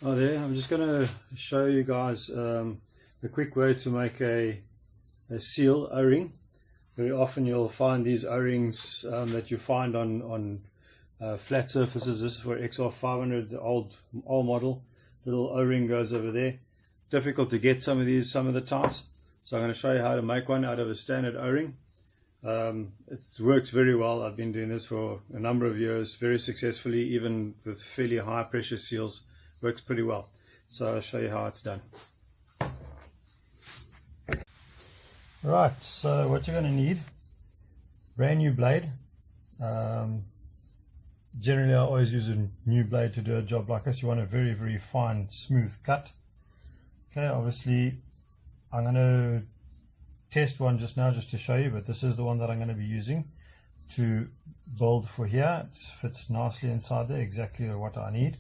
Oh, there. I'm just going to show you guys a quick way to make a seal O-ring. Very often you'll find these O-rings that you find on flat surfaces. This is for XR500, the old model. Little O-ring goes over there. Difficult to get some of these some of the times. So I'm going to show you how to make one out of a standard O-ring. It works very well. I've been doing this for a number of years very successfully, even with fairly high pressure seals. Works pretty well. So I'll show you how it's done. Right, so what you're going to need, brand new blade. Generally I always use a new blade to do a job like this. You want a very, very fine, smooth cut. Okay, obviously I'm going to test one just now just to show you, but this is the one that I'm going to be using to build for here. It fits nicely inside there, exactly what I need.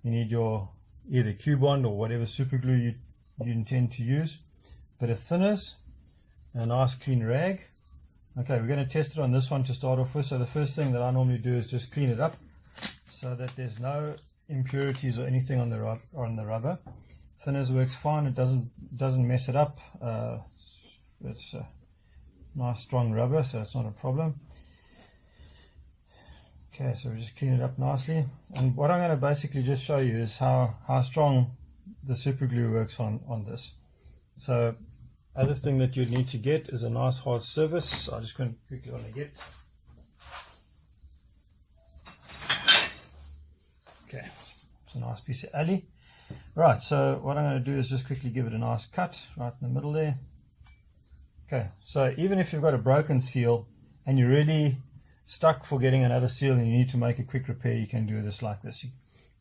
You need your either Q-bond or whatever super glue you intend to use, bit of thinners, a nice clean rag. Okay, we're going to test it on this one to start off with. So the first thing that I normally do is just clean it up so that there's no impurities or anything on the rubber. Thinners works fine. It doesn't mess it up. It's a nice strong rubber, so it's not a problem. Okay, so we just clean it up nicely. And what I'm going to basically just show you is how strong the super glue works on this. So other thing that you need to get is a nice hard surface. So I'm just going to quickly want to get. Okay, it's a nice piece of alley. Right, so what I'm going to do is just quickly give it a nice cut right in the middle there. Okay, so even if you've got a broken seal and you're really stuck for getting another seal and you need to make a quick repair, you can do this like this. You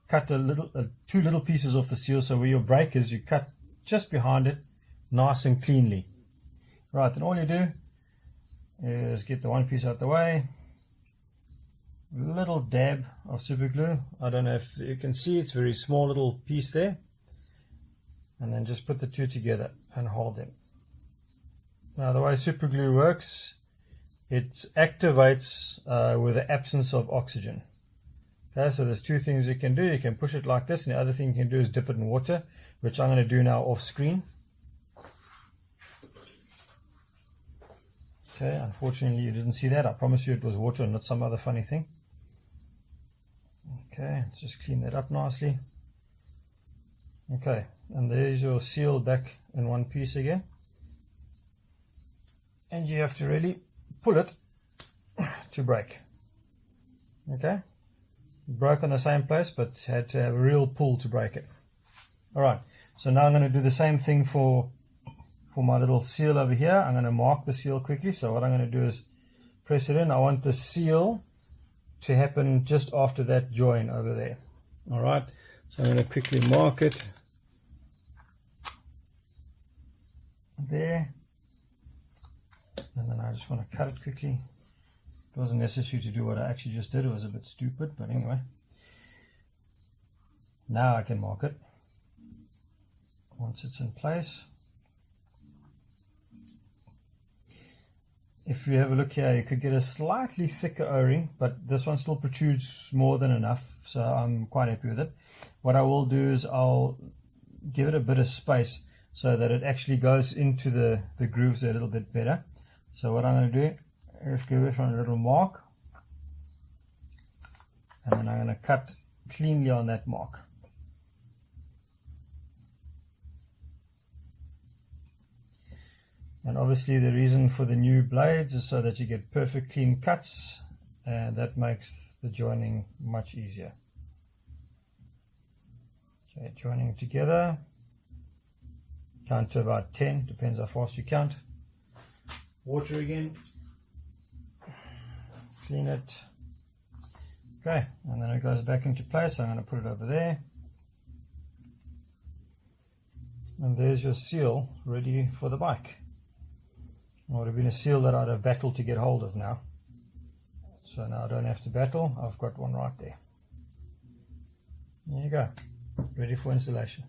cut two little pieces off the seal, so where your break is, you cut just behind it, nice and cleanly. Right, then all you do is get the one piece out the way, little dab of super glue. I don't know if you can see, it's a very small little piece there, and then just put the two together and hold them. Now the way super glue works, it activates with the absence of oxygen. Okay, so there's two things you can do. You can push it like this, and the other thing you can do is dip it in water, which I'm going to do now off screen. Okay, unfortunately you didn't see that. I promise you it was water and not some other funny thing. Okay, let's just clean that up nicely. Okay, and there's your seal back in one piece again. And you have to really pull it to break. Okay, it broke on the same place, but had to have a real pull to break it. Alright, so now I'm going to do the same thing for my little seal over here. I'm going to mark the seal quickly. So what I'm going to do is press it in. I want the seal to happen just after that join over there. Alright, so I'm going to quickly mark it there. And then I just want to cut it quickly. It wasn't necessary to do what I actually just did. It was a bit stupid, but anyway. Now I can mark it once it's in place. If you have a look here, you could get a slightly thicker O-ring, but this one still protrudes more than enough, so I'm quite happy with it. What I will do is I'll give it a bit of space so that it actually goes into the grooves a little bit better. So what I'm going to do is give it a little mark, and then I'm going to cut cleanly on that mark. And obviously the reason for the new blades is so that you get perfect clean cuts, and that makes the joining much easier. Okay, joining together, count to about 10, depends how fast you count. Water again, clean it. Okay, and then it goes back into place. I'm going to put it over there, and there's your seal ready for the bike. It would have been a seal that I'd have battled to get hold of now, so now I don't have to battle. I've got one right there. There you go, ready for installation.